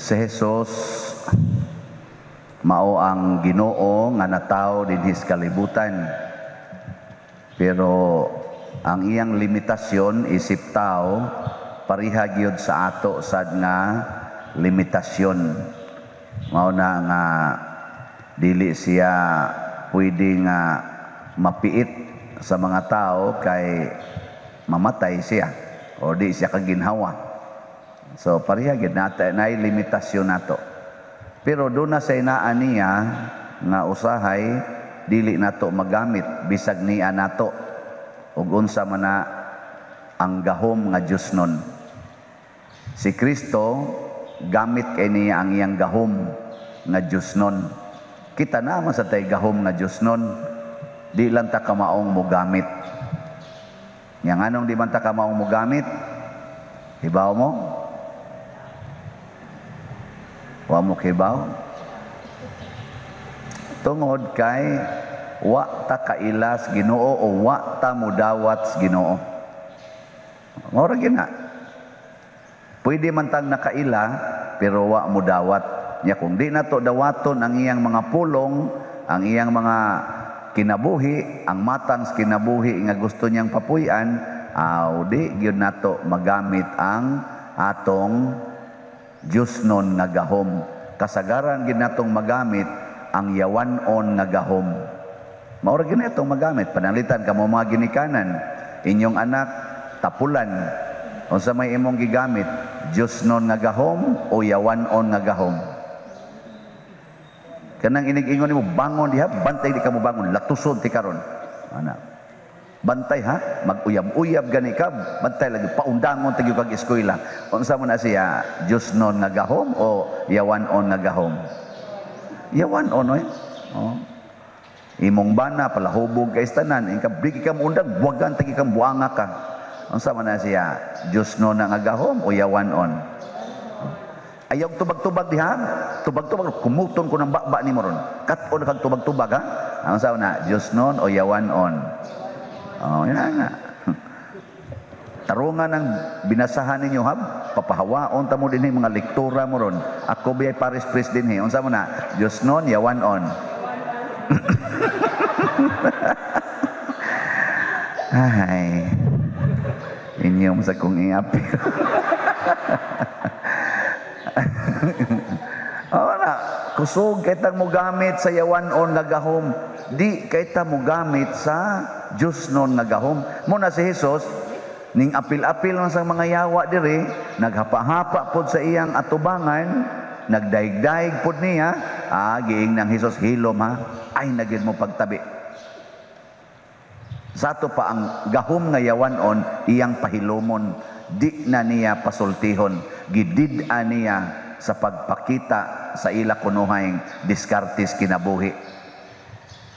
Si Jesus mao ang Ginoo nga natawo dinhi sa kalibutan. Pero ang iyang limitasyon isip tao pareha gyud sa ato sad nga limitasyon. Mao na nga dili siya pwede nga mapiit sa mga tao kay mamatay siya o di siya kaginhawa. So pareha gid nay limitasyon nato. Pero doon na sa inaan niya nga usahay dili nato magamit bisag niya nato ug unsa man na ang gahom nga Diosnon. Si Kristo gamit kay niya ang iyang gahom nga Diosnon. Kita na man sa tay gahom nga Diosnon, di lang ta kamaong mo gamit. Yang anong di man ta kamaong mo gamit? Hibaw mo? Wa mo kibaw? Tungod kay wa ta kailas Ginoo o wa ta mudawat sa Ginoo. Mora gina. Pwede man tang nakaila pero wa mudawat. Nya kung di nato dawaton ang iyang mga pulong, ang iyang mga kinabuhi, ang matang sa kinabuhi nga gusto niyang papuy-an, di gyud nato magamit ang atong Diosnon nga gahom. Kasagaran gid natong magamit ang yawanon nga gahom. Mao ra gid natong magamit. Panalitan kamo mga ginikanan, inyong anak tapulan. Unsa may imong gigamit? Diosnon nga gahom o yawanon nga gahom? Kanang inig-ingon nimo bangon diha, bantay di ka mo bangon, latusod ti karon. Ana. Bantay ha, mag-uyab-uyab gani ka, bantay lagi paundangon tagi kag eskwela. Unsa man na siya, Diosnon nga gahom o yawanon nga gahom? Yawanon oy. Oh. Imong bana palahubog kay tanan, bigi ka muundag, buwagan tagi kang buanga ka. Unsa man na siya, Diosnon nga gahom o yawanon? Ayaw tubag-tubag diha, tubag-tubag kumuton ko ng bakba nimo ron. Kat-on kag tubag-tubag ha. Unsa na, Diosnon o yawanon? Oh, yan nga. Tarungan ang binasahan ninyo ha. Papahawaon ta mo dinhi mga lektura mo ron. Ako biyay Paris Priest dinhi. Unsa mo na? Diosnon, yawanon. Ay. Inyong sa kong iapil. na, kusog kitang mo gamit sa yawanon nga gahom. Di kita mo gamit sa Diosnon nga gahom. Muna si Jesus ning apil-apil lang sa mga yawa diri, naghapa-hapa pod sa iyang atubangan, nagdaig-daig pod niya, giing nang Jesus hilom ha. Ay nagid mo pagtabi. Sa ato pa ang gahom nga yawanon iyang pahilomon, di na niya pasultihon, gidid-a niya sa pagpakita sa ila kunuhayng diskartes kinabuhi.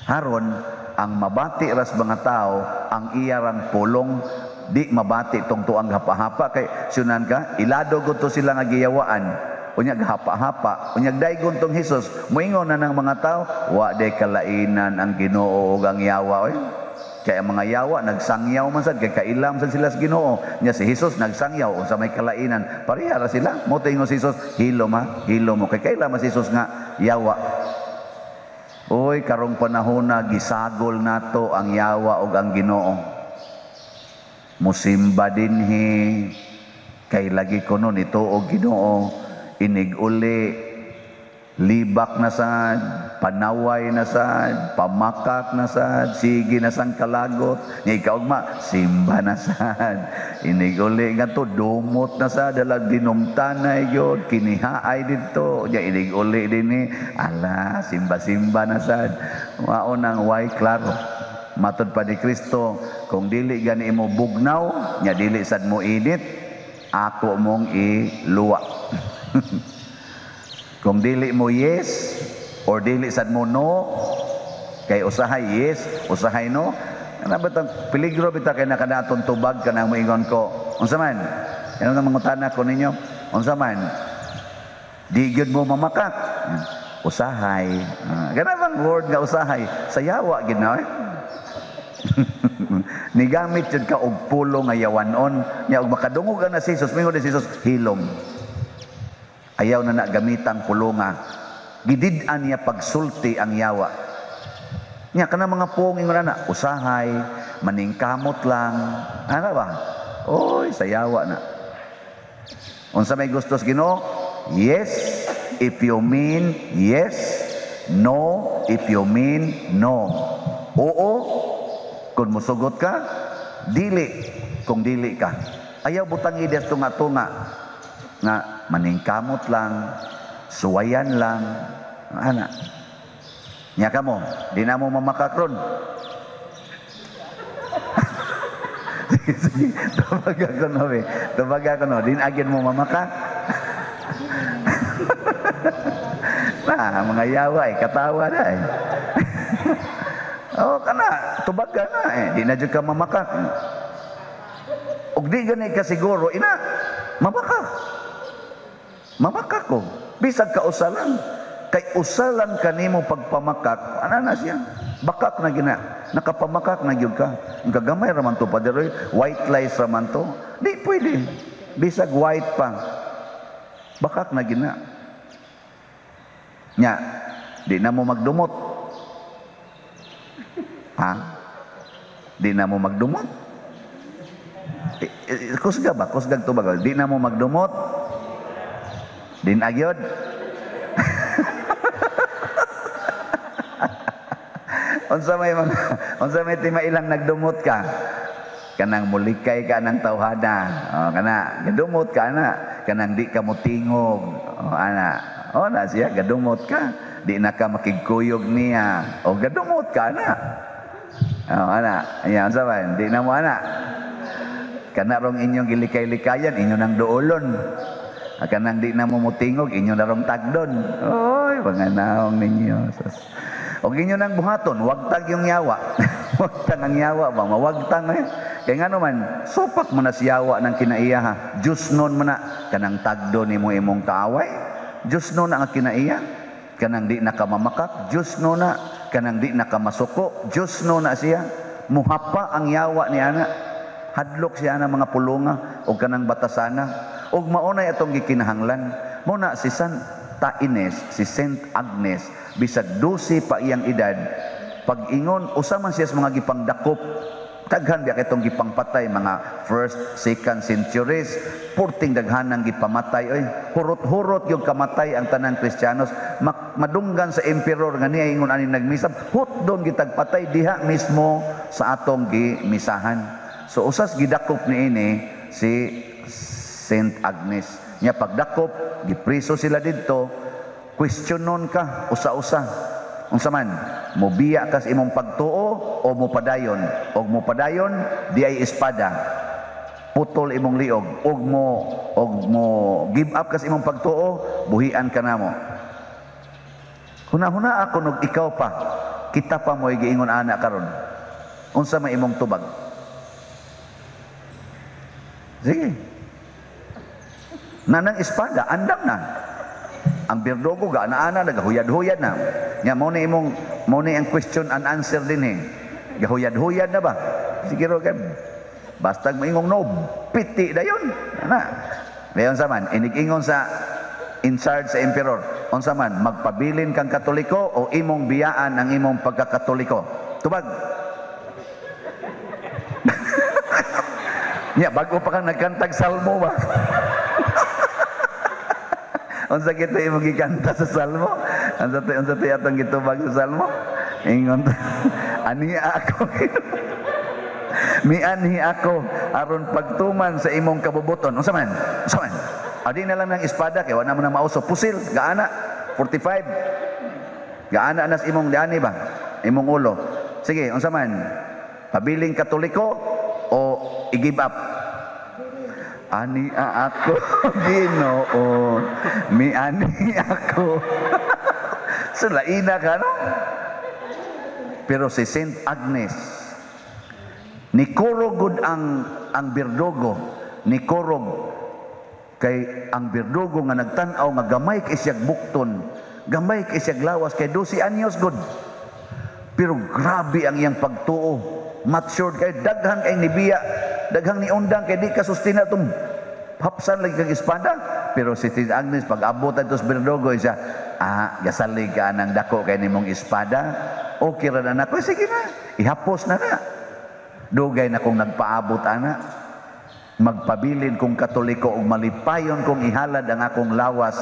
Haron ang mabati ras mga tao ang iyarang pulong, di mabati tong tuang hapa-hapa kay sunan ka ilado gud to sila nga giyawaan unyag hapa-hapa unyag daygon tong Hesus moingon na ng mga tao wa day kalainan ang Ginoo ug ang yawa oy. Kaya ang mga yawa nagsangyaw man sad kay kailam sad sila sa Ginoo, nya si Hesus nagsangyaw unsa may kalainan pareha ra sila. Mo tingon si Hesus hilom ha, hilom mo kay kailam si Hesus nga yawa. Oy karong panahon na gisagol nato ang yawa ug ang Ginoo. Musimba dinhi kay lagi ko nun ito og Ginoo, inig uli libak na sad, panaway na sad, pamakak na sad, sige na sang kalagot, nya ikaw ma simba na sad, inig uli nga to dumot na sad, dalag dinumtanay gyud kinihaay didto, nya inig uli dinhi ala simba-simba na sad. Mao nang way klaro matod pa ni Kristo, kung dili gani mo bugnaw, nya dili sad mo init, ako mong iluwa. Kung dili mo yes, or dili sad mo no, kay usahay yes, usahay no, ana ba peligro bita kay nakadaton tubag ka nang moingon ko, unsa man? Ano nang mangutana ko ninyo? Unsa man? Di gyud mo mamakak. Usahay. Ganun bang word nga usahay? Sayawa gid na nigamit jud ka og pulo nga yawanon nya og makadungog na si Jesus mingon si Jesus hilom Ayaw na gamitang pulunga. Gidid-an niya pagsulti ang yawa. Nya kana mga puong ingon na usahay, maningkamot lang. Ano ba? Oy, sa yawa na. Unsa may gustos Ginoo? Yes, if you mean yes. No, if you mean no. Oo, kung musugot ka. Dili, kung dili ka. Ayaw butang ides tunga-tunga. Nga, maningkamot lang, suwayan lang. Ana. Nya ka mo, di na mo mamakakron. Sige, tubag ako no, tubag ako no, din agin mo mamaka. Mga yawa katawa na oh, kana, tubag ka na di na dyan ka mamakak. Og di ganay ka siguro, ina, mamakak ko. Bisag ka usalan. Kay usalan kanimo pagpamakak, ana na siya? Bakak na gina. Nakapamakak na gyud ka. Ang kagamay raman to Padre, white lies raman to. Di pwede. Bisag white pa. Bakak na gina. Nya, di na mo magdumot. Ha? Di na mo magdumot? Kusga ba? Kusgag to ba? Di na mo magdumot? Din agyod? Unsa may timailang nagdumot ka? Kanang mulikay ka ng tawhana. Kana, gadumot ka na. Kanang di ka mutingog. Na siya, gadumot ka. Di na ka makigkuyog niya. Gadumot ka na. Ayan, unsa man? Di na mo ana. Kana rong inyong gilikay-likayan, inyo nang duolon. Kanang di na mo mutingog, inyo na rong tagdon. Oy, panganaong ninyo. O inyo nang buhaton, wagtag yung yawa. Wagtag ang yawa ba? Mawagtang Kaya nga naman, supak mo na si yawa ng kinaiya ha. Diyos nun mo na, kanang tagdo ni mo imong kaaway. Diyos nun na ang kinaiya. Kanang di nakamamakak. Diyos nun na, kanang di nakamasuko. Diyos nun na siya. Muhapa ang yawa ni ana. Hadlok siya na mga pulunga o kanang batasana. O maunay atong gikinahanglan. Muna si Santa Ines, si Saint Agnes, bisag 12 pa iyang edad, pag ingon usaman siya sa mga gipangdakop, daghan biya kitong gipangpatay, mga 1st, 2nd centuries, purting daghanang gipamatay. Oy, hurot-hurot yung kamatay ang tanang Kristiyanos. Madunggan sa emperor nga niya ingon ani nagmisab, hutdon gitagpatay diha mismo sa atong gimisahan. So usas gidakop niini si Saint Agnes. Nya pagdakop, gipriso sila didto. Questionon ka, usa-usa. Unsa man, mobiya ka sa imong pagtuo o mopadayon? Og mopadayon, di ay espada. Putol imong liog. Og mo give up ka sa imong pagtuo, buhian ka namo. Huna-huna ako nog ikaw pa. Kita pa mo'y giingon ana karon. Unsa may imong tubag? Sige. Nanang espada, andam na. Ang Berdogo gaana-ana nagahuyad-huyad na. Nya mo ni ang question and answer din Gahuyad-huyad na ba? Siguro kan. Basta moingong no, piti dayon. Ana. Dayon sa man, inig-ingon sa in charge sa emperor. Unsa man, magpabilin kang Katoliko o imong biyaan ang imong pagkakatoliko. Tubag. Nya bago pa kang nagkantag salmo ba? Unsa kita imong gikanta sa salmo? Unsa atong gitubag sa salmo? Ingon aniya ako. Mianhi ako aron pagtuman sa imong kabubuton. Unsa man? Adi na lang ng espada kay wala mo na mauso. Pusil, gaana 45. Gaana anas imong dani ba? Imong ulo. Sige, unsa man? Pabiling Katoliko o i-give up? Ani ako, Ginoo. Miani ako. Sulaina ka, no? Pero si Saint Agnes, ni Korogod ang Berdogo, ni Korog, kay ang Berdogo nga nagtanaw nga gamay kay siyag bukton, gamay kay siyag lawas, kay 12 anyos god. Pero grabe ang iyang pagtuo. Matured kay daghang kay nibiya, daghang ni undang kay di ka sustina tum hapsan lagi kag espada. pero si Tis Agnes pag abot adto sa Berdogoy siya, gasalig ka ng dako kay nimong espada. Okay ra na ako, sige na, ihapos na na. Dugay na kung nagpaabot ana. Magpabilin kong Katoliko ug malipayon kong ihalad ang akong lawas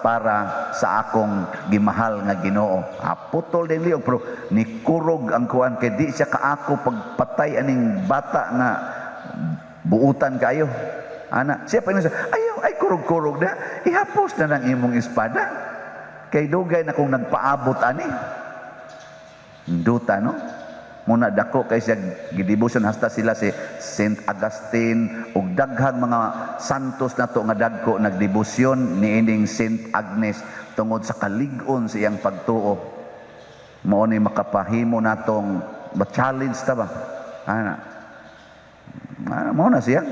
para sa akong gimahal nga Ginoo. Putol din liog, pero nikurog ang kuan kay di siya kaako pagpatay aning bata nga buutan kayo. Ana, siya pa niya, ay kurog-kurog na, ihapos na ng imong espada. Kay dugay na kung nagpaabot ani. Duta, no? Muna dako kay siya gidevotion hasta sila si Saint Augustine ug daghang mga santos nato nga dagko nagdebosyon niining Saint Agnes tungod sa kalig-on sa iyang pagtuo. Mao ni makapahimo natong ma-challenge ta ba? Mao na siya.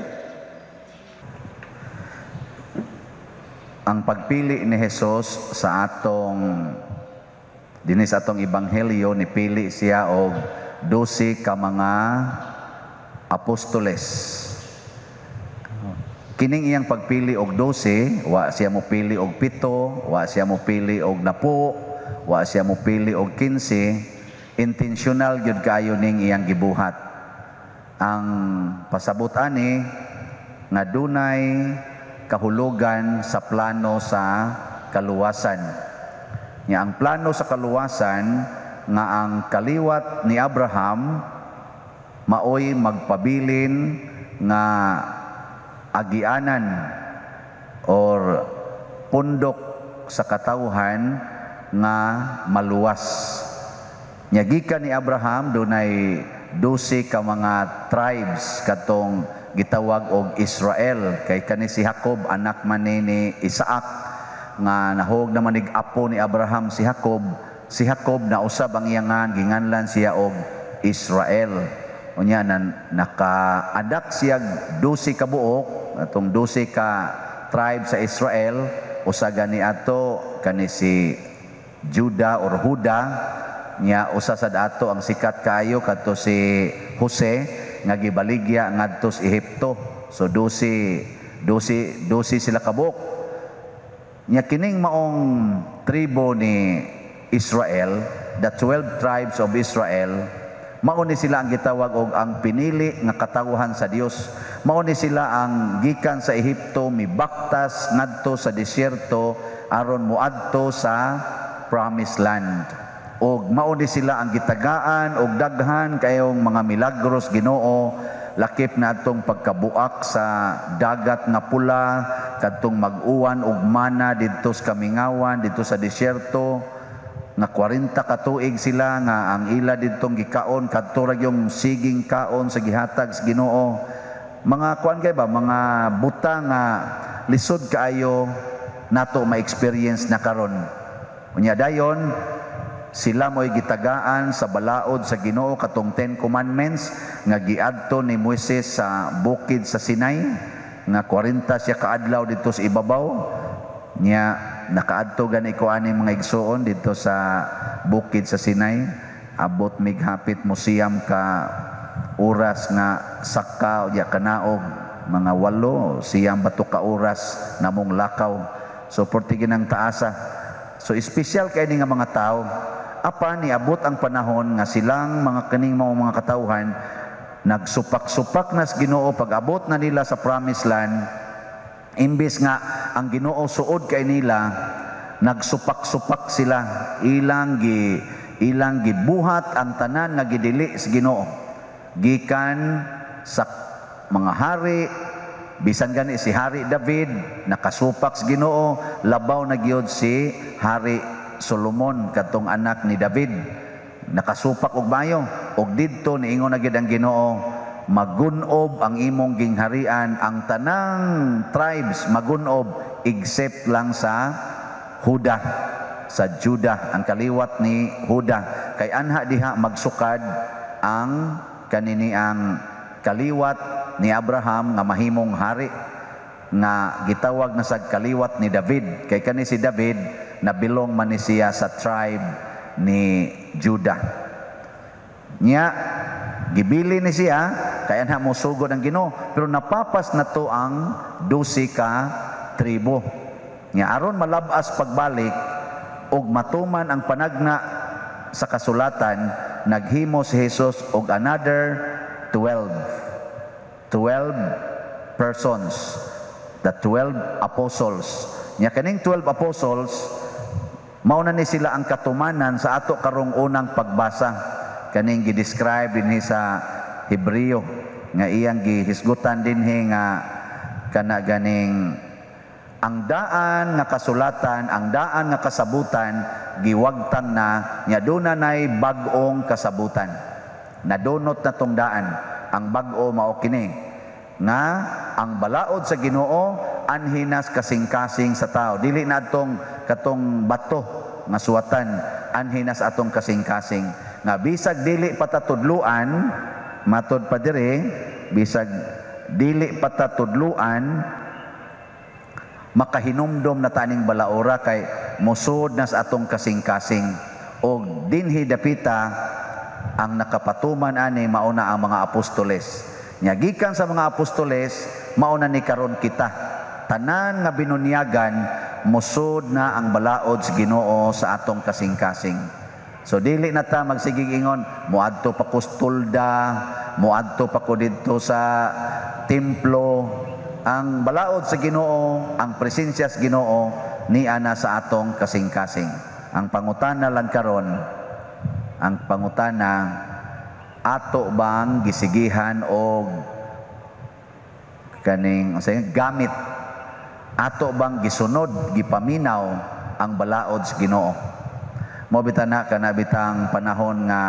Ang pagpili ni Jesus sa atong dinis atong ebanghelyo, nipili siya og 12 ka mga apostoles. Kining iyang pagpili og 12, wa siya mo pili og 7, wa siya mo pili og 10, wa siya mo pili og 15. Intentional gyud kayo ning iyang gibuhat. Ang pasabot ani nga dunay kahulugan sa plano sa kaluwasan. Nya ang plano sa kaluwasan nga ang kaliwat ni Abraham maoy magpabilin nga agianan or pundok sa katawhan nga maluwas. Nya gikan ni Abraham dunay 12 ka mga tribes katong gitawag og Israel, kay kani si Jacob anak man ni Isaac nga nahog naman nig apo ni Abraham si Jacob. Si Jacob na usab ang iyangan ginganlan siya og Israel. Unya nakaadak siya 12 ka buok, atong 12 ka tribe sa Israel. Usa gani ato kani si Juda or Huda, nya usa sad ato ang sikat kaayo kadto si Jose nga gibaligya ngadto sa Ehipto. So 12 sila ka buok. Nya kining maong tribo ni Israel, the 12 tribes of Israel, mao ni sila ang gitawag og ang pinili nga katawhan sa Dios. Mao ni sila ang gikan sa Ehipto mibaktas ngadto sa desyerto aron moadto sa promised land. Og mao ni sila ang gitagaan og daghan kayong mga milagros Ginoo, lakip na atong pagkabuak sa dagat nga pula, kadtong mag-uwan og mana didto sa kamingawan didto sa desyerto. Nga 40 ka tuig sila nga ang ila didtong gikaon kadto ra yung siging kaon sa gihatag sa Ginoo. Mga kuan kay ba, mga buta nga lisod kaayo nato ma-experience na karon. Unya dayon sila mo'y gitagaan sa balaod sa Ginoo katong 10 commandments nga giadto ni Moises sa bukid sa Sinai, nga 40 siya kaadlaw dito sa ibabaw. Nya nakaadto gani ko ani mga igsoon dito sa bukid sa Sinai, abot mighapit mo siyam ka oras nga saka ya kanaog, mga 8 siyam bato ka oras namong lakaw. So portigin ang taasa. So espesyal kay ni nga mga tao. Apan niabot ang panahon nga silang mga kaning mga katawhan nagsupak-supak na sa Ginoo pag abot na nila sa promised land. Imbes nga ang Ginoo suod kay nila, nagsupak-supak sila, ilang gibuhat ang tanan nga gidili sa Ginoo. Gikan sa mga hari, bisan gani si Hari David nakasupak sa Ginoo, labaw na gyud si Hari Solomon katong anak ni David, nakasupak og bayo. Og didto niingon na gyud ang Ginoo, magunob ang imong gingharian, ang tanang tribes magunob except lang sa Huda, sa Judah, ang kaliwat ni Huda. Kay anha diha magsukad ang kanini ang kaliwat ni Abraham nga mahimong hari nga gitawag na sa kaliwat ni David. Kay kani si David nabilong man ni siya sa tribe ni Judah. Nya gibili ni siya kaya na mo sugod ang Ginoo, pero napapas na to ang 12 ka tribo. Nga aron malabas pagbalik ug matuman ang panagna sa kasulatan, naghimo si Jesus og another 12 persons, the 12 apostles. Nya kaning 12 apostles, mao na ni sila ang katumanan sa ato karong unang pagbasa. Kaning gi-describe dinhi sa Hebreo nga iyang gihisgutan dinhi nga kana ganing ang daan nga kasulatan, ang daan nga kasabutan giwagtang na nya dunay bag-ong kasabutan. Nadunot na tong daan. Ang bag-o mao kini nga ang balaod sa Ginoo anhinas kasing-kasing sa tao. Dili na katong bato nga suwatan, anhinas atong kasing-kasing. Nga bisag dili patatudluan, matod pa dire, bisag dili patatudluan, makahinumdom na taning balaora kay musud na sa atong kasing-kasing. O dinhi dapita ang nakapatuman ani mauna ang mga apostoles. Nya gikan sa mga apostoles mauna ni karon kita. Tanan nga binunyagan musud na ang balaod sa Ginoo sa atong kasing-kasing. So dili na ta magsigig ingon moadto pa ko stulda, moadto pa ko didto sa templo. Ang balaod sa Ginoo, ang presensya sa Ginoo ni ana sa atong kasing-kasing. Ang pangutana lang karon, ang pangutana, ato bang gisigihan o kaning gamit, ato bang gisunod, gipaminaw ang balaod sa Ginoo? Mo bitana kana bitang panahon nga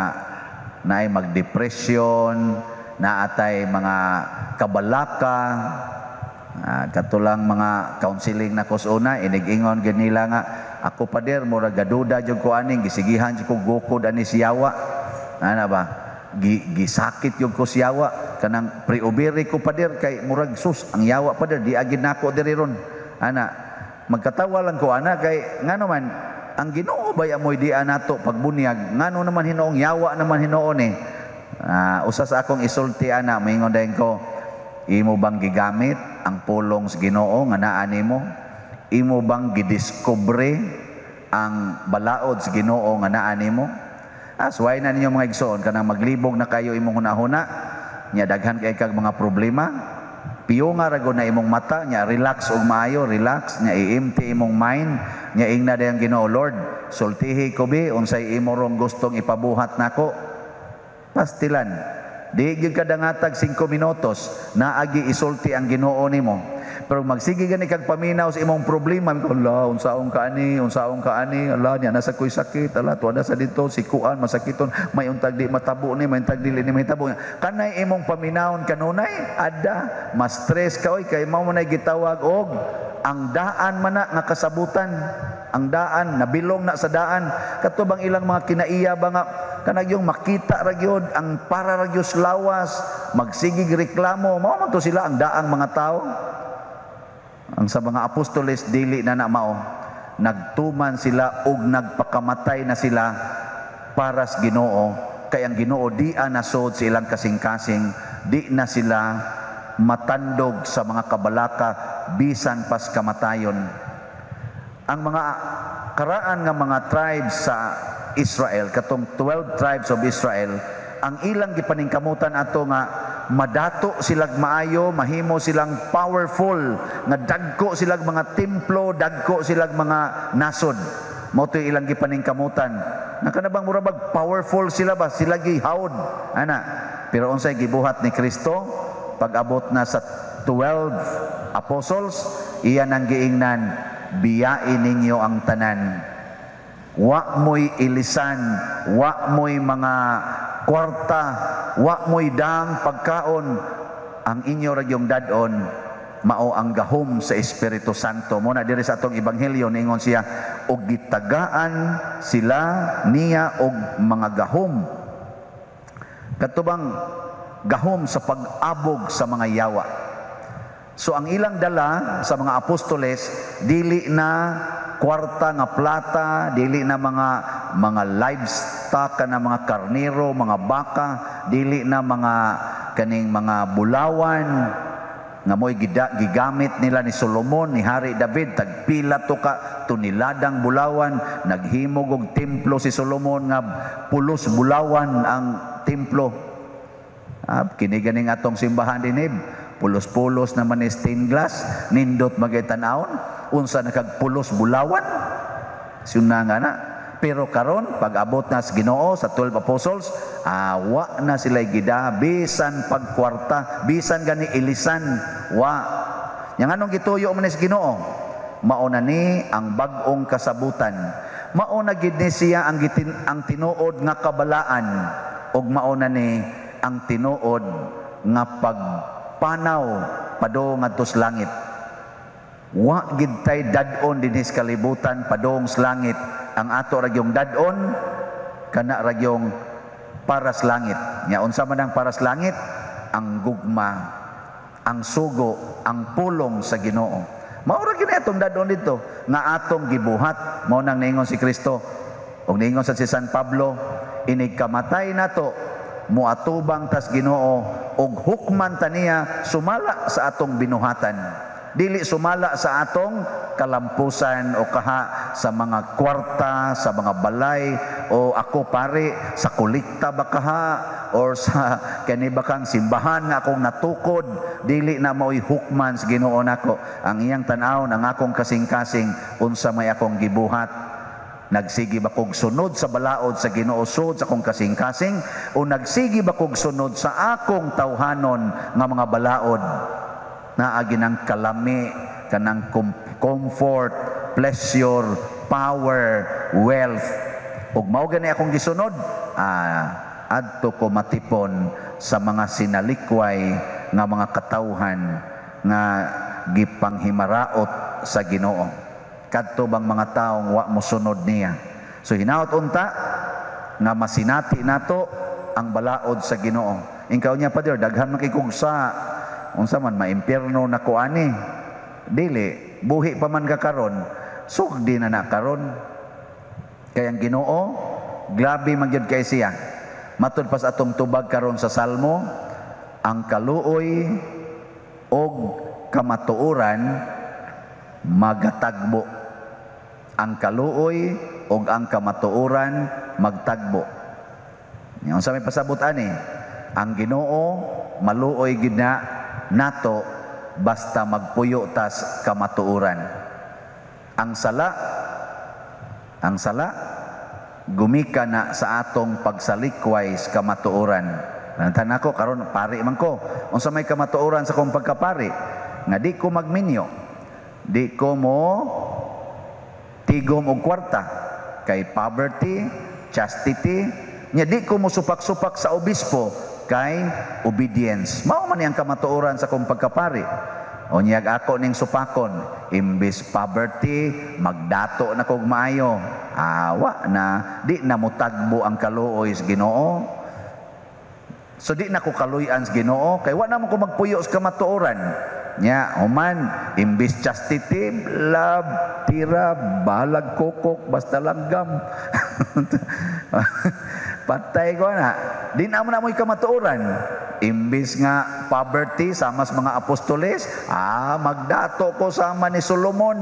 naay magdepresyon, naatay mga kabalaka, katulang mga counseling na kusuna, inig-ingon ganila nga, ako pader, mura gaduda dyan ko aning, gisigihan dyan ko gukod ani siyawa. Ano ba? Gisakit yung ko siyawa. Kanang pre-ubiri ko pader, kay murag sus, ang yawa pader, di agin na ako diri ron. Ana, magkatawa lang ko, ana, kay nga naman, ang Ginoo ba amoy di anato pagbunyag, nga naman hinoong yawa naman hinoon eh. Usas akong isulti, ana, maingon dahin ko, imo bang gigamit ang pulong sa Ginoo nga naa nimo? Imo bang gidiskubre ang balaod sa Ginoo nga naa nimo? Asway na ninyo mga igsoon kanang maglibog na kayo imong hunahuna, nya daghan kay kag mga problema. Piyo nga rago na imong mata, nya relax og maayo, relax, nya i-empty imong mind, nya ingna dayang Ginoo, Lord, sultihi ko bi unsay imo rong gustong ipabuhat nako. Pastilan. Di gyud kada ngatag 5 minutos naagi isulti ang Ginoo nimo. Pero magsige gani kag paminaw sa imong problema, Allah, unsaon ka ani, Allah niya nasa koy sakit, Allah tuwa sa dito sikuan masakiton, may untag di matabo ni, may untag dili ni mahitabo. Kanay imong paminawon kanunay adda, mas stress ka oy kay mao man gitawag og ang daan man na nga kasabutan. Ang daan nabilong na sa daan katubang ilang mga kinaiya ba nga kanag yung makita ra gyud ang para ra gyud lawas, magsigig reklamo, mao man to sila ang daang mga tao. Ang sa mga apostoles dili na mao, nagtuman sila ug nagpakamatay na sila para sa Ginoo, kay ang Ginoo di nasod sa ilang kasing-kasing, di na sila matandog sa mga kabalaka bisan pas kamatayon. Ang mga karaan nga mga tribes sa Israel, katong 12 tribes of Israel, ang ilang gipaningkamutan ato nga madato silag maayo, mahimo silang powerful, nga dagko silag mga templo, dagko silag mga nasod. Mao to ilang gipaningkamutan. Nakanabang murabag powerful sila ba? Sila gihawd. Ana. Pero unsay gibuhat ni Kristo pag-abot na sa 12 apostles, iyan ang giingnan, biyain ninyo ang tanan. Wa mo'y ilisan, wa mo'y mga kwarta, wa mo'y daang pagkaon. Ang inyo ragyong dadon, mao ang gahom sa Espiritu Santo. Muna diri sa atong ebanghelyo ningon siya, og gitagaan sila niya og mga gahom. Katubang gahom sa pag-abog sa mga yawa. So ang ilang dala sa mga apostoles, dili na kwarta nga plata, dili na mga livestock na mga karnero, mga baka, dili na mga kaning mga bulawan nga mo'y gigamit nila ni Solomon, ni Hari David, tagpila to ka tuniladang bulawan, naghimog og templo si Solomon nga pulos bulawan ang templo. Kini ganing atong simbahan dinib, pulos-pulos naman ni stained glass, nindot magitan-aon, unsa nakagpulos bulawan. Suna nga na. Pero karon pag abot na sa Ginoo sa 12 apostles, wa na sila gida bisan pagkwarta, bisan gani ilisan, wa. Yang anong gituyo man sa Ginoo? Mauna ni ang bag-ong kasabutan. Mauna gid ni siya ang tinuod nga kabalaan, ug mauna ni ang tinuod nga pagpanaw padong ngadto sa langit. Wa gid tay dad-on dinhi sa kalibutan padong sa langit. Ang ato ragyong dad-on kana ragyong para sa langit. Nya unsa man ang para sa langit? Ang gugma, ang sugo, ang pulong sa Ginoo. Mao ra gini atong dad-on dito nga atong gibuhat. Mao nang niingon si Kristo ug niingon sa si San Pablo, inig kamatay nato muatubang tas Ginoo ug hukman taniya sumala sa atong binuhatan. Dili sumala sa atong kalampusan o kaha sa mga kwarta, sa mga balay, o ako pare sa kulikta ba kaha or sa kanibakang simbahan nga akong natukod. Dili na mo'y hukman sa Ginoo nako. Ang iyang tan-awon, ang akong kasing-kasing unsa may akong gibuhat. Nagsigi ba kog sunod sa balaod sa Ginoo sud sa akong kasing-kasing, o nagsigi ba kog sunod sa akong tawhanon nga mga balaod? Naagi ng kalami, kanang comfort, pleasure, power, wealth. Ug mao gani akong gisunod, adto ko matipon sa mga sinalikway nga mga katawhan nga gipanghimaraot sa Ginoo. Kadto bang mga taong wa mosunod niya. So hinaot unta nga masinati nato ang balaod sa Ginoo. Ingkaw niya pa daghan makikugsa. Unsa man maimpierno na ko ani, dili buhi pa man ka karon, sugdi na karon. Kay ang Ginoo grabe man gyud kay siya. Matud pas atong tubag karon sa Salmo, ang kaluoy og kamatuoran magatagbo. Ang kaluoy og ang kamatuoran magtagbo. Unsa may pasabot ani? Ang Ginoo maluoy gid na nato basta magpuyo tas kamatuoran. Ang sala gumika na sa atong pagsalikway sa kamatuoran. Nantan ako karon pari man ko. Unsa may kamatuoran sa kong pagkapari? Nga di ko magminyo. Di ko mo tigom og kwarta kay poverty, chastity, nya di ko mo supak-supak sa obispo kay obedience. Mao man yang kamatuoran sa kong pagkapari. O niyag ako ning supakon, imbis poverty, magdato na kog maayo. Awa na, di na mutagbo ang kaluoy sa Ginoo. So di na ko kaluyan sa Ginoo, kay wa na mo ko magpuyo sa kamatuoran. Nya, human, imbis chastity, love, tira, balag kokok, basta langgam. Patay ko na. Di na mo kamatuoran. Imbis nga poverty, sama sa mga apostoles, magdato ko sama ni Solomon,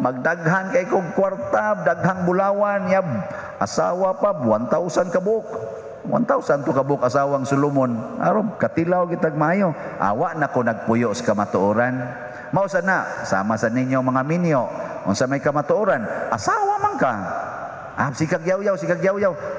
magdaghan kay kong kwarta, daghang bulawan, yab, asawa pa, 1,000 kabuk. 1,000 to kabuk asawang Solomon. Aron, katilaw kitag mayo. Awa na ko nagpuyo sa kamatuoran. Mausa na, sama sa ninyo mga minyo. Unsa may kamatuoran, asawa man ka. Sikag yaw-yaw.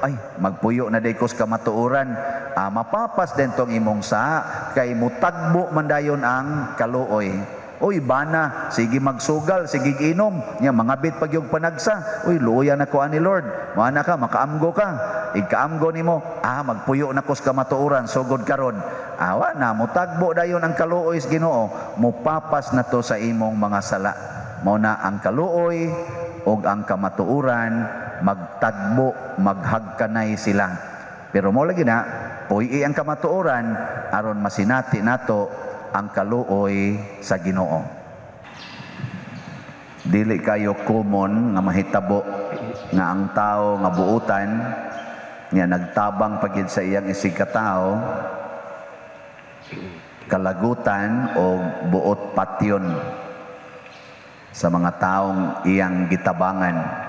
Ay, magpuyo na day ko sa kamatuoran. Mapapas din tong imong sa, kay mutagbo man dayon ang kaluoy. Uy, bana, sige magsugal, sige inom. Nya, mangabit pag yung panagsa. Uy, luoyan ako ani Lord. Mana ka, makaamgo ka. Ikaamgo nimo, magpuyo na ko sa kamatuoran, sugod karon. Awa na, mutagbo dayon ang kaluoy sa Ginoo. Mupapas na to sa imong mga sala. Mao na ang kaluoy og ang kamatuoran magtagbo, maghagkanay sila. Pero mo lagi na, puyi ang kamatuoran aron masinati nato ang kaluoy sa Ginoo. Dili kayo common nga mahitabo nga ang tao nga buutan nga nagtabang pagid sa iyang isig katao kalagutan o buot patyon sa mga taong iyang gitabangan.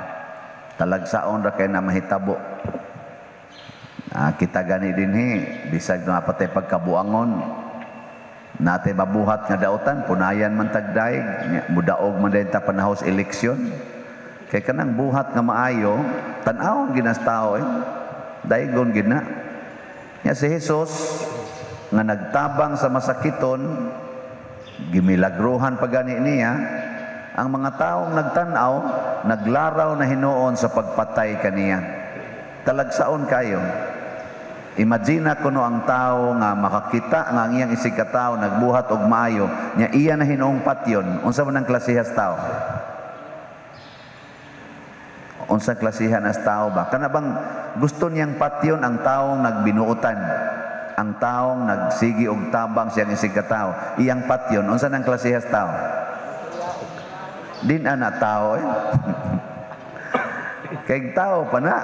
Talagsaon ra kay na mahitabo. Kita gani dinhi bisag nga patay pagkabuangon natay mabuhat nga daotan punayan man tagdaig mudaog man din ta panahos eleksyon kay kanang buhat nga maayo tan-awon ginas tao daigon gid na nya si Jesus nga nagtabang sa masakiton gimilagrohan pagani niya ang mga taong nagtan-aw naglaraw na hinuon sa pagpatay kaniya. Talagsaon kayo. Imagine kuno ang tao nga makakita nga ang iyang isig ka tao nagbuhat og maayo nya iya na hinuong patyon unsa man ang klasehas tao? Unsa klasihan as tao ba? Kana bang gusto niyang patyon ang taong nagbinuotan? Ang taong nagsigi og tabang siyang isig ka tao, iyang patyon unsa nang klasehas tao? Din ana tao kay tao pa na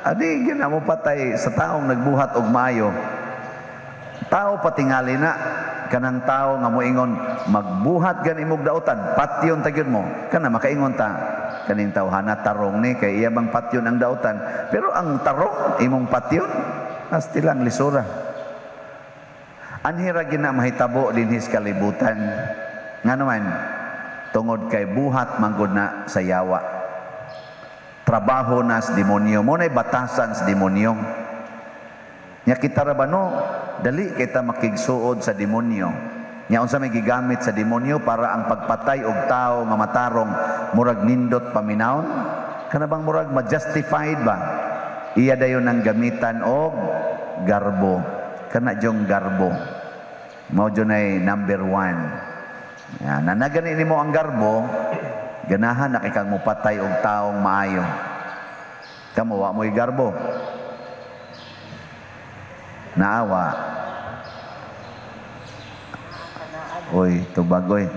adi gina mo patay sa taong nagbuhat og maayo tao patingali na kanang tao nga moingon magbuhat gan imong daotan patyon tagyud mo kana makaingon ta kaning tawhana tarong ni kay iya bang patyon ang daotan pero ang tarong imong patyon asti lang lisura anhira gina mahitabo dinhis kalibutan nga naman tungod kay buhat manggod na sa yawa. Trabaho na sa demonyo. Mo na'y batasan sa demonyo. Nya kita ra ba no, dali kita makigsuod sa demonyo. Nya unsa may gigamit sa demonyo para ang pagpatay og tao nga matarong murag nindot paminawon? Kana bang murag ma-justified ba? Iya dayon ang gamitan og garbo. Kana jong garbo. Mao jud ay number 1. Yan, nanagani nimo ang garbo, ganahan na kay kang mupatay og taong maayo. Kamo wa mo'y garbo. Naawa. Oy, tubagoy.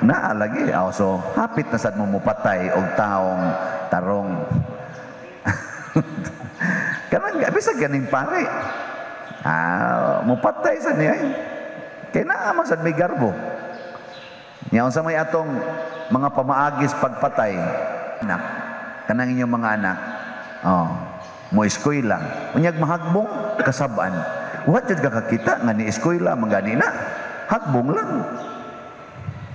Naa lagi. So, hapit na sad mo mupatay og taong tarong. Kanang bisag ganing pare. Mupatay sa niya. Kaya naa man sad may garbo. Nya unsa may atong mga pamaagis pagpatay anak kanang inyong mga anak mo eskwela unyag mahagbong kasab-an wa jud ka kakita nga ni eskwela mangani na hagbong lang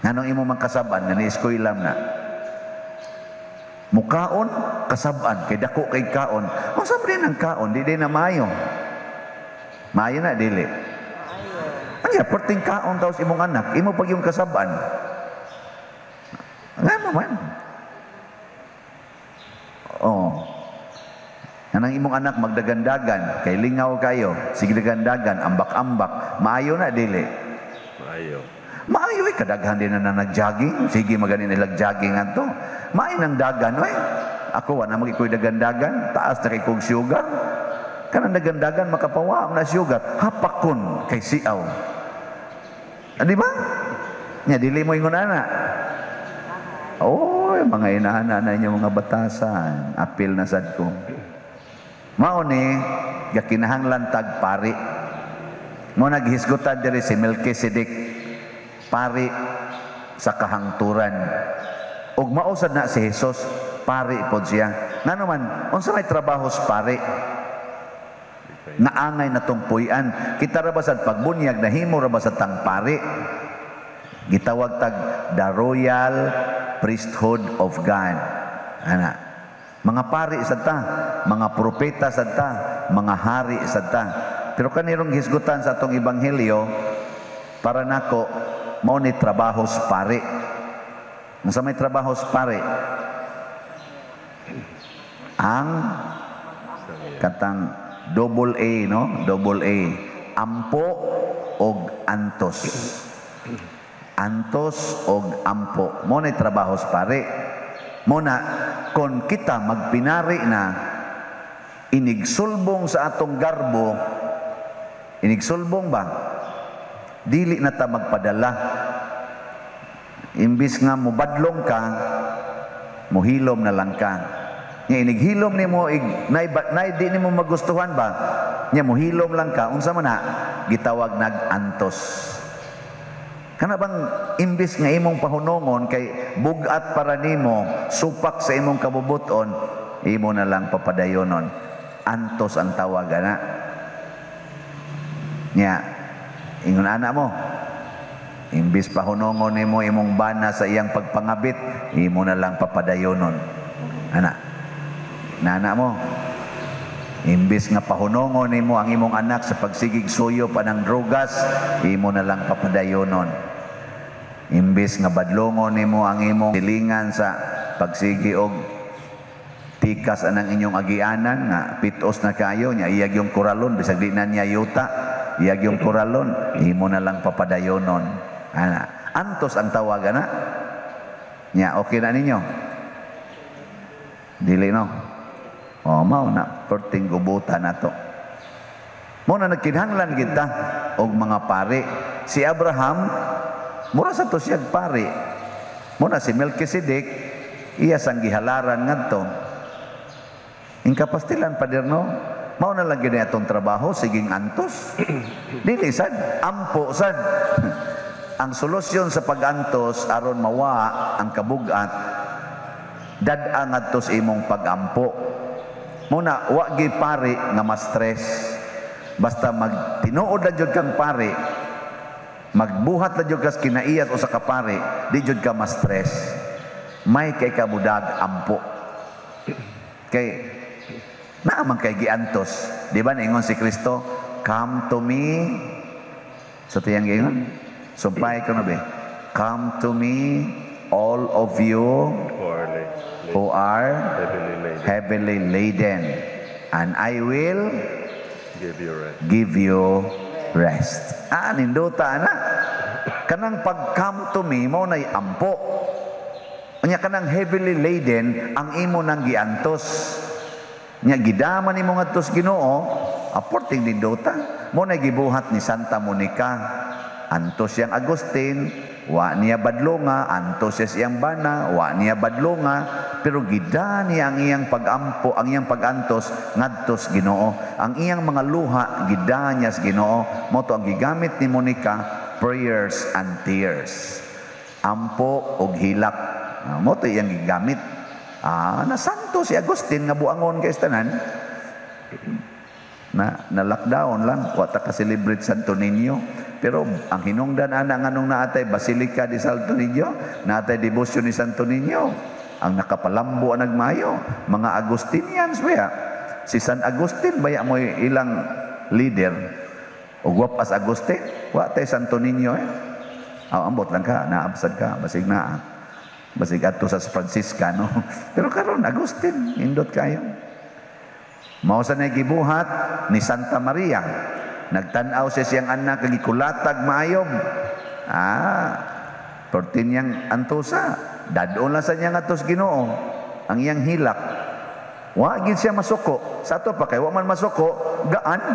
nganong imo man kasab-an nga ni eskwela na mukaon kasab-an kay dako kay kaon unsa man din ang kaon di na maayo na dili anya perting kaon daw sa imong anak imo pag yung kasab-an nga man Kanang imong anak magdagandagan kay lingaw kayo sige dagandagan ambak-ambak maayo na dili maayo kadaghan din na nagjogging sige magani nilag jogging adto maayo nang dagan ako wa na magikoy dagandagan taas na kay kog sugar kanang dagandagan makapawa na sugar hapakon kay siaw di ba nya dili mo ingon ana mga inahana na inyo mga batasan apil na sad ko mao ni gakinahanglan tag pari mo naghisgutan diri si Melchizedek pari sa kahangturan ug mausad na si Jesus pari pod siya nganuman unsa may trabaho sa pari naangay na tong puy-an kita ra ba sad pagbunyag nahimo ra ba sa tang pari gitawag tag the royal priesthood of God ana mga pari sad ta mga propeta sad ta mga hari sad ta pero kanirong hisgutan sa atong ebanghelyo para nako mao ni trabaho sa pari unsa may trabaho sa pari ang katang double A no double A ampo og antos og ampo mo na trabaho sa pare mo na kon kita magpinari na inigsulbong sa atong garbo inigsulbong ba dili na ta magpadala imbis nga mobadlong ka mohilom na lang ka nya inighilom nimo nay di nimo magustuhan ba nya mohilom lang ka unsa man na gitawag nag-antos. Kana bang imbis nga imong pahunongon kay bugat para nimo, supak sa imong kabubuton, imo na lang papadayonon. Antos ang tawag ana. Nya, ingon ana mo. Imbis pahunongon nimo imong bana sa iyang pagpangabit, imo na lang papadayonon. Ana. Nana mo. Imbis nga pahunongon nimo ang imong anak sa pagsigig suyo pa ng drogas, imo na lang papadayonon. Imbis nga badlongon nimo ang imong silingan sa pagsigi og tikas anang inyong agianan nga pitos na kayo nya iyag yung koralon bisag di na niya yuta, iyag yung koralon, imo na lang papadayonon. Ana, antos ang tawag ana. Nya okay na ninyo? Dili no. O mao na perting gubutan nato. Mo na nagkinahanglan kita og mga pari. Si Abraham mura sa to siyag pari. Muna si Melchizedek, iya sang gihalaran ngadto. Inkapastilan paderno, mao na lang gini atong trabaho, siging antos. Dili sad, ampo sad. Ang solusyon sa pag-antos aron mawa ang kabugat, dad-a ngadto sa imong pag-ampo. Muna, wa gi pari nga ma-stress. Basta magtinuod na jud kang pari, magbuhat na jud kas kinaiyat o sa kapari, di jud ka ma-stress. May kay kabudag ampo. Kay naaman kay giantos. Di ba naingon si Kristo, come to me. So tiyang gingon, sumpay ko na ba? Come to me, all of you who are heavily laden, and I will give you rest. Ninduta na. Kanang pag-come to me, mo na'y ampo. Nya kanang heavily laden, ang imo nang giantos. Nya gidaman imo ngadtos Ginoo, aporting ninduta. Mo na'y gibuhat ni Santa Monica. Antos siyang Agustin, wa niya badlonga, antos siya siyang bana, wa niya badlonga, pero gida niya ang iyang pag-ampo, ang iyang pag-antos ngadtos Ginoo. Ang iyang mga luha gida niya sa Ginoo. Mo to ang gigamit ni Monica, prayers and tears. Ampo og hilak. Mo to iyang gigamit. Na santo si Agustin nga buangon kay tanan. Na lockdown lang, wa ta ka celebrate Santo Niño. Pero ang hinungdan ana nganong naatay Basilica di Santo Niño, naatay devotion ni Santo Niño. Ang nakapalambo ang nagmayo, mga Agustinians baya. Si San Agustin baya mo ilang leader. O guwapas Agustin, wa tay Santo Niño ambot lang ka, naabsad ka, basig na. Basig ato sa Franciscano. Pero karon Agustin, indot kayo. Mao sa nagibuhat ni Santa Maria. Nagtanaw siya siyang anak kagikulatag maayom. 14 yang antusa. Dadon lang sa niya nga tos Ginoo. Ang iyang hilak. Wa gid siya masuko. Sa ato pa kay wa man masuko, gaan.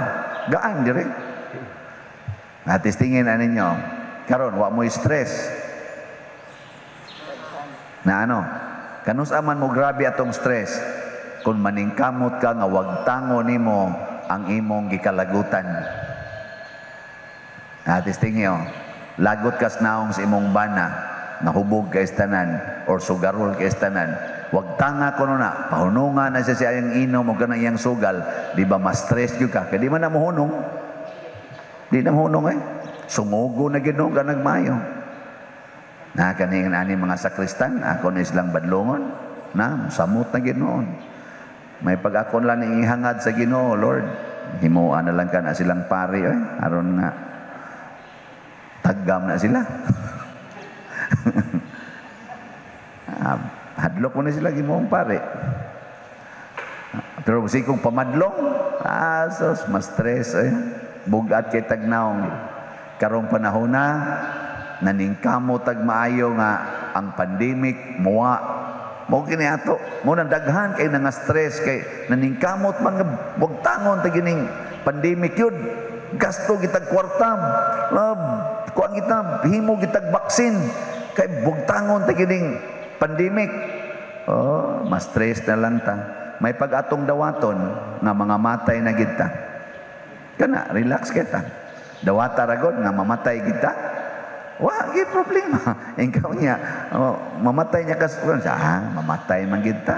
Gaan dire. Natis tingin ninyo. Karon wa mo stress. Na ano? Kanus aman mo grabe atong stress. Kung maningkamot ka nga wag tango nimo ang imong gikalagutan. Atis tingyo, lagot kas naong sa imong bana, nahubog ka istanan, or sugarol ka istanan. Wag tanga ko na, pahunungan na siya iyang inom o kanang iyang sugal, di ba ma-stress yun ka? Kaya di man na mahunong. Di na mahunong Sungugo na ginong ka nagmayo. Na kaning ani mga sakristan, ako na islang badlongon, na samot na ginoon. May pag-akon lang ihangad sa Ginoo, Lord. Himuan na lang ka na silang pari, aron nga taggam na sila. Hadlok mo na sila gimoong pare. Pero kasi kung pamadlong, sos, mas stress. Bugat kay tagnaong. Karong panahon na, naningkamo tagmaayo nga ang pandemic, muwa. Mo kini ato, mo nang daghan kay nga stress kay naningkamot man nga wag tangon ta gining pandemic yun. Gasto gitag kwarta. Kuan kita himo gitag baksin kay bugtangon ta gining pandemic. Mas stress na lang ta. May pag-atong dawaton nga mga matay na gid ta. Kana relax kita. Dawata ragon nga mamatay kita. Wa gyud problema. Ikaw niya mamatay niya kas mamatay man kita.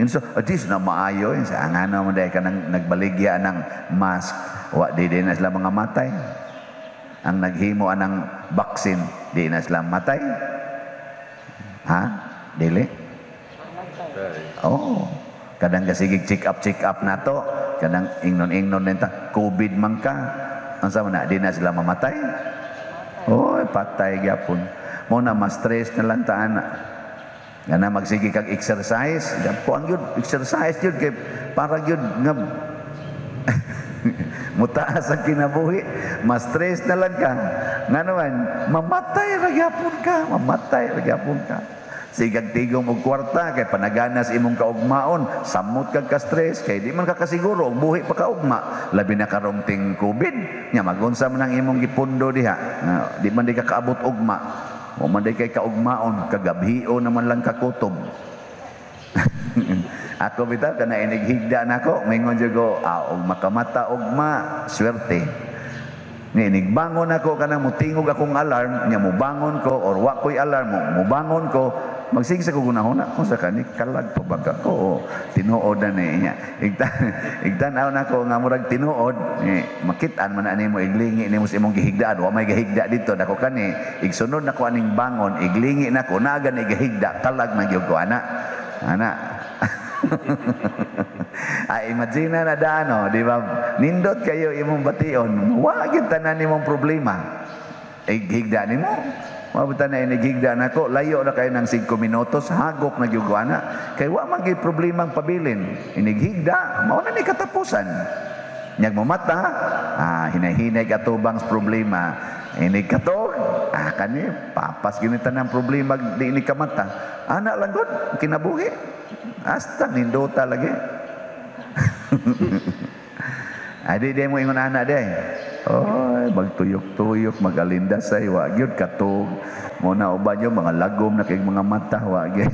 So, at least na maayo yun. Sa nga naman dahil ka nagbaligya ng mask, wa di na sila mga matay. Ang naghimo ng vaccine, di na sila matay. Ha? Dili? Oo. Kadang kasigig check up na to. Kadang ingnon nita, COVID man ka. Ang sama na, di na sila mamatay. Oy, patay gyapon. Mo na ma-stress na lang taan na. Nga na magsige kag exercise, po ang yun, exercise yun, kay para yun nga mutaas ang kinabuhi, ma-stress na lang ka. Nga naman, mamatay ragyapon ka. Sigag tigong og kwarta, kay panaganas imong kaugmaon, samot kag ka-stress, kay di man ka kasiguro, og buhi pa kaugma, labi na karong ting COVID, nya magunsa man ang imong gipundo diha, di man di ka kaabot ugma. O manday kay kaugmaon, kagabhio naman lang kakutob. Ako bitaw kana inighigda nako, mingon jud ko, og makamata ugma, swerte. Ni inigbangon ako kana mutingog akong alarm, nya mo bangon ko or wa ko'y alarm mo bangon ko, magsigsa ko gunahuna kung sa kani kalag pa baga ko o tinuod na niya. Igtanaw na ko nga murag tinuod, makitaan man ani mo iglingi nimo sa imong gihigdaan, wa may gihigda dito nako kani, igsunod nako aning bangon, iglingi nako naga ni gihigda, kalag man gyud ko ana. Ay imagine na daano, di ba? Nindot kayo imong bation, wa gyud tanan nimong problema. Ighigda nimo. Mabutan na inigigda na ko, layo na kayo ng 5 minutos, hagok na gyugwana. Kay wa magi problemang pabilin. Inighigda, mao na ni katapusan. Nyag mamata, hinay-hinay katubang problema. Inig katog, kani papas ginitan ng problema di ini kamata. Anak lang gud kinabuhi. Hasta nindota lagi. Adi mo ingon anak day. Oy, magtuyok-tuyok, magalindas ay wa gyud katog. Mo na uban yo mga lagom na kay mga mata wa gyud.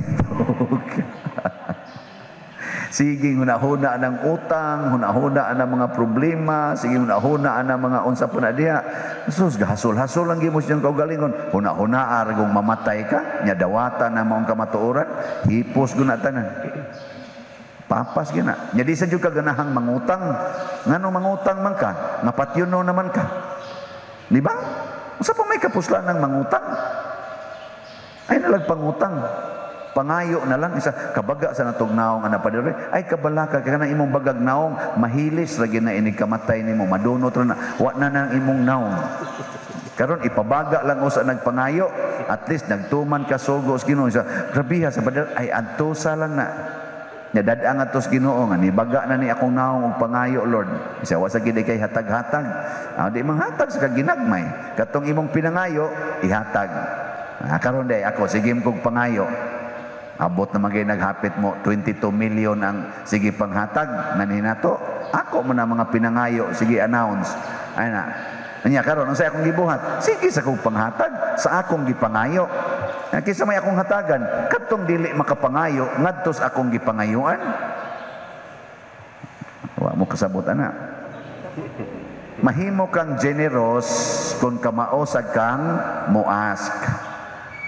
Sige hunahuna ng utang, hunahuna ng mga problema, sige hunahuna ng mga unsa po na diha. Sus gahasol-hasol lang gimo siyang kaugalingon. Hunahuna argong mamatay ka, nya dawata na maong kamatuoran, hipos guna tanan. Papas gina. Jadi sa jud ka ganahang mangutang. Ngano mangutang man ka? Napatyono naman ka. Di ba? Usa pa may kapuslan ng mangutang? Ay nalag pangutang. Pangayo na lang isa kabaga sa natugnaong ana padre. Ay kabalaka kay kanang imong bagag naong mahilis lagi na ini kamatay nimo madunot ra na. Wa na nang imong naong. Karon ipabaga lang usa nagpangayo, at least nagtuman ka sugo sa Ginoo sa grabiha sa padre ay antusa lang na. Nadadaan atos Ginoo nga ni baga na ni akong naong og pangayo Lord. Isa wa sa gid kay hatag-hatag. Di manghatag sa ginagmay. Katong imong pinangayo ihatag. Karon day ako sige kog pangayo. Abot na magay naghapit mo 22 million ang sige panghatag nanhinato. Ako man ang mga pinangayo sige announce. Ay na. Anya karon unsa akong gibuhat? Sige sa kong panghatag sa akong gipangayo. Kisa may akong hatagan, katong dili makapangayo, ngadtos akong gipangayuan. Wa mo kasabot ana. Mahimo kang generous kung kamaosag kang mo-ask.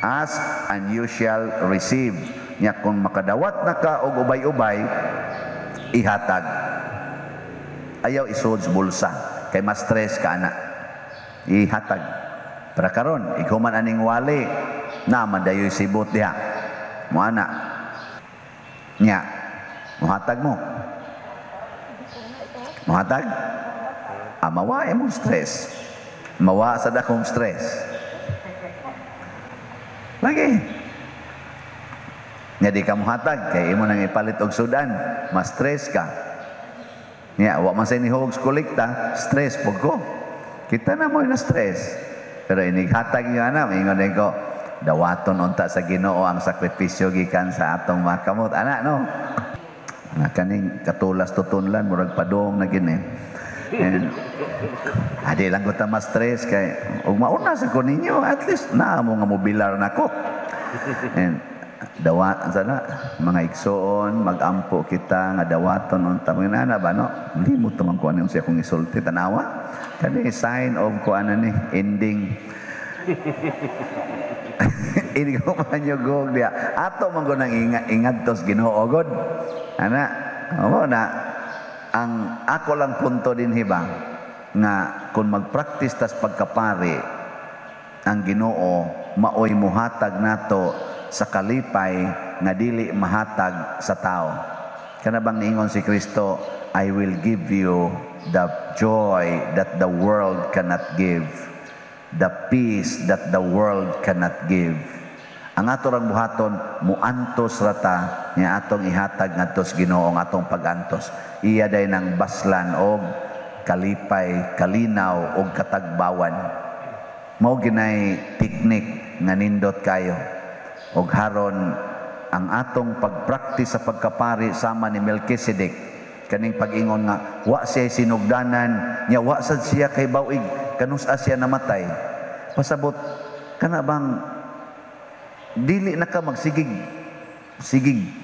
Ask and you shall receive. Nya kung makadawat na ka og ubay-ubay, ihatag. Ayaw isud sa bulsa, kay mas stress ka ana. Ihatag. Para karon, ikaw man aning wali, naman dayo'y sibot diha. Mo ana. Nya. Muhatag mo. Muhatag? Mawa imong stress. Mawa sa dakong stress. Lagi. Nya di ka muhatag kay imo nang ipalit og sudan, mas stress ka. Nya wa man say ni hog kolekta, stress pug ko. Kita na mo na stress. Pero inighatag niyo ana, ingon ko, dawaton unta sa Ginoo ang sakripisyo gikan sa atong makamot. Ana no. Kaning katulas tutunlan murag padong na gini. Adi lang ko ta mas stress kay ug mauna sa ko ninyo at least na mo nga mobilar nako. And dawat sana mga igsoon magampo kita nga dawaton unta mga ba no limot man ko ano siya kung isulti tanawa kani sign of ko ano ni ending ini ko man yung gog dia ato man ko nang ingat tos Ginoo god ana mo na ang ako lang punto din hiba nga kung magpractice tas pagkapari ang Ginoo maoy muhatag nato sa kalipay nga dili mahatag sa tao. Kana bang niingon si Kristo, I will give you the joy that the world cannot give, the peace that the world cannot give. Ang ato rang buhaton muantos rata nga atong ihatag ngadtos Ginoo ang atong pagantos. Iya day nang baslan og kalipay, kalinaw og katagbawan. Mao ginay teknik nga nindot kayo. Og haron ang atong pagpraktis sa pagkapari sama ni Melchizedek kaning pag-ingon nga wa siya sinugdanan nya wa sad siya kay bawig kanus-a siya namatay pasabot kana bang dili na ka magsigig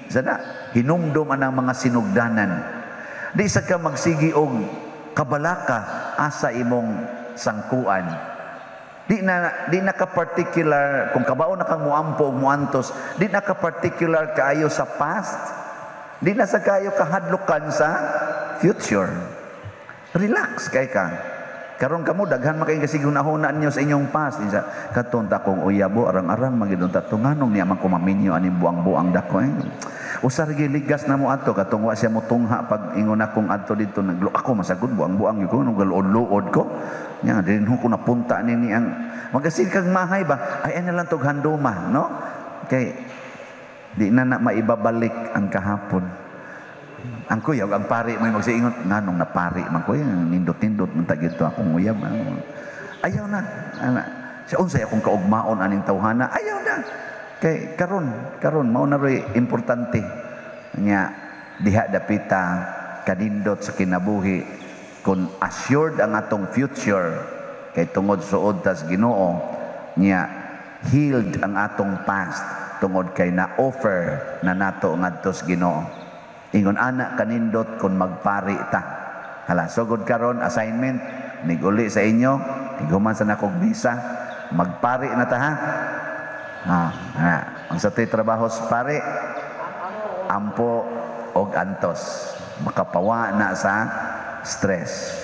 sana hinumdum anang mga sinugdanan di sa ka magsigi og kabalaka asa imong sangkuan. Di na ka particular kung kabaon na kang muampo og muantos, di na ka particular kaayo sa past. Di na sa kayo kahadlukan sa future. Relax kay ka. Karon kamo daghan makay kasiguna-huna niyo sa inyong past. Isa katon ta kong uyabo arang-arang magidon ta tunganong niya man kumaminyo aning buang-buang dako usar giligas na mo ato katong wa siya mo tungha pag ingon akong adto dito naglo ako masagod buang-buang ko nung galuod-luod ko nya din ko napunta nini ang magasin kag mahay ba ay ana lang tog handuma no kay di na maibabalik ang kahapon ang kuya ang pari mo magsiingon nganong napari man ko nindot-nindot man ta gito akong uyab ayaw na ana sa unsay akong kaugmaon aning tawhana ayaw na kay karon mao na ray importante nya diha dapita kanindot sa kinabuhi kung assured ang atong future kay tungod suod tas Ginoo nya healed ang atong past tungod kay na offer na nato ngadto sa Ginoo ingon ana kanindot kung magpari ta hala sugod karon assignment niguli sa inyo tiguman sa nakog bisa magpari na ta ha. Ang sa to'y trabaho sa pare, ampo og antos. Makapawa na sa stress.